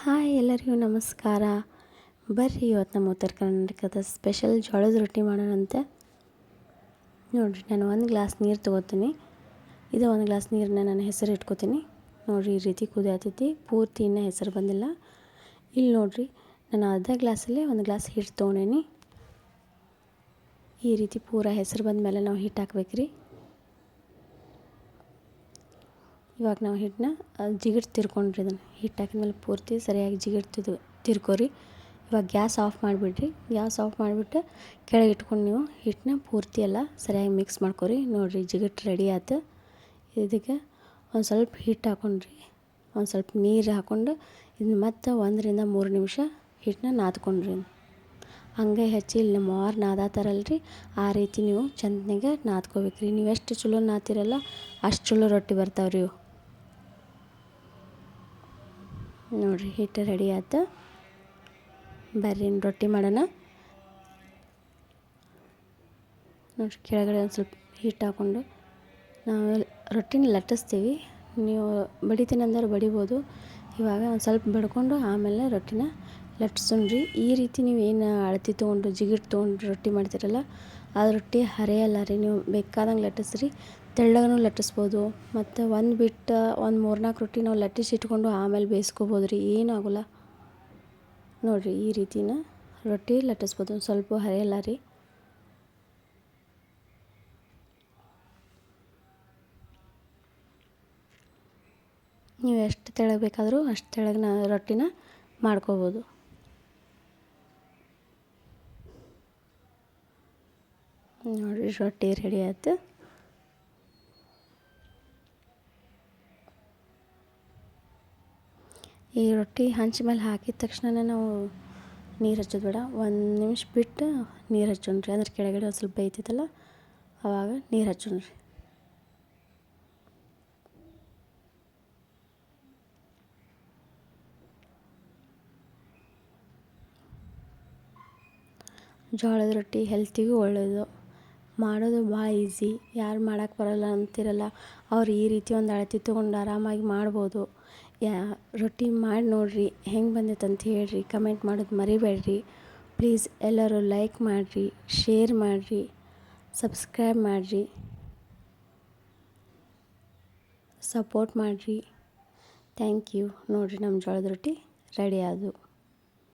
Hi ಎಲ್ಲರಿಗೂ ನಮಸ್ಕಾರ. ಬರ್ರಿ ಇವತ್ತು ನಮ್ಮ ಉತ್ತರ ಕರ್ನಾಟಕದ ಸ್ಪೆಷಲ್ ಜೋಳದ ರೊಟ್ಟಿ ಮಾಡೋಣಂತೆ. ನೋಡಿರಿ, ನಾನು ಒಂದು ಗ್ಲಾಸ್ ನೀರು ತೊಗೋತೀನಿ. ಇದು ಒಂದು ಗ್ಲಾಸ್ ನೀರನ್ನ ನಾನು ಹೆಸರು ಇಟ್ಕೋತೀನಿ. ನೋಡಿರಿ, ಈ ರೀತಿ ಕುದಿಯತೈತಿ. ಪೂರ್ತಿ ಇನ್ನೂ ಹೆಸರು ಬಂದಿಲ್ಲ. ಇಲ್ಲಿ ನೋಡಿರಿ, ನಾನು ಅರ್ಧ ಗ್ಲಾಸಲ್ಲೇ ಒಂದು ಗ್ಲಾಸ್ ಹಿಟ್ಟು ತೊಗೊಂಡೇನಿ. ಈ ರೀತಿ ಪೂರ ಹೆಸರು ಬಂದ ಮೇಲೆ ನಾವು ಹಿಟ್ಟು ಹಾಕ್ಬೇಕ್ರಿ. ಇವಾಗ ನಾವು ಹಿಟ್ಟನ್ನ ಜಿಗಿಟ್ ತಿರ್ಕೊಂಡ್ರಿ. ಇದನ್ನು ಹಿಟ್ಟು ಹಾಕಿದ್ಮೇಲೆ ಪೂರ್ತಿ ಸರಿಯಾಗಿ ಜಿಗಿಟ್ ತಿರ್ಕೋರಿ. ಇವಾಗ ಗ್ಯಾಸ್ ಆಫ್ ಮಾಡಿಬಿಡ್ರಿ. ಗ್ಯಾಸ್ ಆಫ್ ಮಾಡಿಬಿಟ್ಟು ಕೆಳಗೆ ಇಟ್ಕೊಂಡು ನೀವು ಹಿಟ್ಟನ್ನ ಪೂರ್ತಿ ಎಲ್ಲ ಸರಿಯಾಗಿ ಮಿಕ್ಸ್ ಮಾಡ್ಕೊರಿ. ನೋಡಿರಿ, ಜಿಗಿಟ್ ರೆಡಿ ಆಯ್ತು. ಇದಕ್ಕೆ ಒಂದು ಸ್ವಲ್ಪ ಹಿಟ್ಟು ಹಾಕ್ಕೊಂಡ್ರಿ, ಒಂದು ಸ್ವಲ್ಪ ನೀರು ಹಾಕ್ಕೊಂಡು ಇದನ್ನ ಮತ್ತೆ 1 ರಿಂದ 3 ನಿಮಿಷ ಹಿಟ್ಟನ್ನ ನಾದ್ಕೊಂಡ್ರಿ. ಹಂಗೆ ಹೆಚ್ಚಿ ಇಲ್ಲಿ ನಮ್ಮ ಮಾರು ನಾದಾತಾರಲ್ರಿ, ಆ ರೀತಿ ನೀವು ಚಂದನಾಗೆ ನಾದ್ಕೋಬೇಕ್ರಿ. ನೀವು ಎಷ್ಟು ಚಲೋ ನಾದ್ತಿರಲ್ಲ ಅಷ್ಟು ಚಲೋ ರೊಟ್ಟಿ ಬರ್ತಾವ್ರಿ ಇವು. ನೋಡಿರಿ, ಹಿಟ್ಟು ರೆಡಿ ಆಯ್ತು. ಬರ್ರಿ ರೊಟ್ಟಿ ಮಾಡೋಣ. ನೋಡಿರಿ, ಕೆಳಗಡೆ ಒಂದು ಸ್ವಲ್ಪ ಹಿಟ್ಟು ಹಾಕ್ಕೊಂಡು ನಾವು ರೊಟ್ಟಿನ ಲಟ್ಟಿಸ್ತೀವಿ. ನೀವು ಬಡಿತೀನಿ ಅಂದ್ರೆ ಬಡಿಬೋದು. ಇವಾಗ ಒಂದು ಸ್ವಲ್ಪ ಬಡ್ಕೊಂಡು ಆಮೇಲೆ ರೊಟ್ಟಿನ ಲಟ್ಸೋಣ್ರಿ. ಈ ರೀತಿ ನೀವು ಏನು ಅಳತೆ ತೊಗೊಂಡು ಜಿಗಿಟ್ಟು ತೊಗೊಂಡು ರೊಟ್ಟಿ ಮಾಡ್ತೀರಲ್ಲ, ಅದು ರೊಟ್ಟಿ ಹರಿಯಲ್ಲ ರೀ. ನೀವು ಬೇಕಾದಂಗೆ ಲಟ್ಟಿಸ್ರಿ, ತೆಳ್ಳಗೂ ಲಟ್ಟಿಸ್ಬೋದು. ಮತ್ತು ಒಂದು ಬಿಟ್ಟು ಒಂದು 3-4 ರೊಟ್ಟಿ ನಾವು ಲಟ್ಟಿಸಿ ಇಟ್ಕೊಂಡು ಆಮೇಲೆ ಬೇಯಿಸ್ಕೋಬೋದು ರೀ, ಏನೂ ಆಗೋಲ್ಲ. ನೋಡಿರಿ, ಈ ರೀತಿನ ರೊಟ್ಟಿ ಲಟ್ಟಿಸ್ಬೋದು. ಒಂದು ಸ್ವಲ್ಪ ಹರಿಯಲ್ಲ ರೀ. ನೀವು ಎಷ್ಟು ತೆಳ್ಳಗೆ ಬೇಕಾದರೂ ಅಷ್ಟು ತೆಳ್ಳಗೆ ರೊಟ್ಟಿನ ಮಾಡ್ಕೋಬೋದು. ನೋಡಿರಿ, ರೊಟ್ಟಿ ರೆಡಿ ಆಯ್ತು. ಈ ರೊಟ್ಟಿ ಹಂಚ ಮೇಲೆ ಹಾಕಿದ ತಕ್ಷಣನೇ ನಾವು ನೀರು ಹಚ್ಚೋದು ಬೇಡ. 1 ನಿಮಿಷ ಬಿಟ್ಟು ನೀರು ಹಚ್ಚೋಣ್ರಿ. ಅಂದ್ರೆ ಕೆಳಗಡೆ ಒಂದು ಸ್ವಲ್ಪ ಬೇಯ್ತೈತಲ್ಲ, ಆವಾಗ ನೀರು ಹಚ್ಚೋಣ್ರಿ. ಜೋಳದ ರೊಟ್ಟಿ ಹೆಲ್ತಿಗೂ ಒಳ್ಳೆಯದು, ಮಾಡೋದು ಭಾಳ ಈಸಿ. ಯಾರು ಮಾಡೋಕ್ಕೆ ಬರೋಲ್ಲ ಅಂತಿರಲ್ಲ, ಅವ್ರು ಈ ರೀತಿ ಒಂದು ಅಳತೆ ತೊಗೊಂಡು ಆರಾಮಾಗಿ ಮಾಡ್ಬೋದು. ರೊಟ್ಟಿ ಮಾಡಿ ನೋಡಿರಿ, ಹೆಂಗೆ ಬಂದೈತೆ ಅಂತ ಹೇಳ್ರಿ. ಕಮೆಂಟ್ ಮಾಡೋದು ಮರಿಬೇಡ್ರಿ. ಪ್ಲೀಸ್ ಎಲ್ಲರೂ ಲೈಕ್ ಮಾಡಿರಿ, ಶೇರ್ ಮಾಡಿರಿ, ಸಬ್ಸ್ಕ್ರೈಬ್ ಮಾಡಿರಿ, ಸಪೋರ್ಟ್ ಮಾಡಿರಿ. Thank you. ನೋಡಿರಿ, ನಮ್ಮ ಜೋಳದ ರೊಟ್ಟಿ ರೆಡಿ ಆದವು.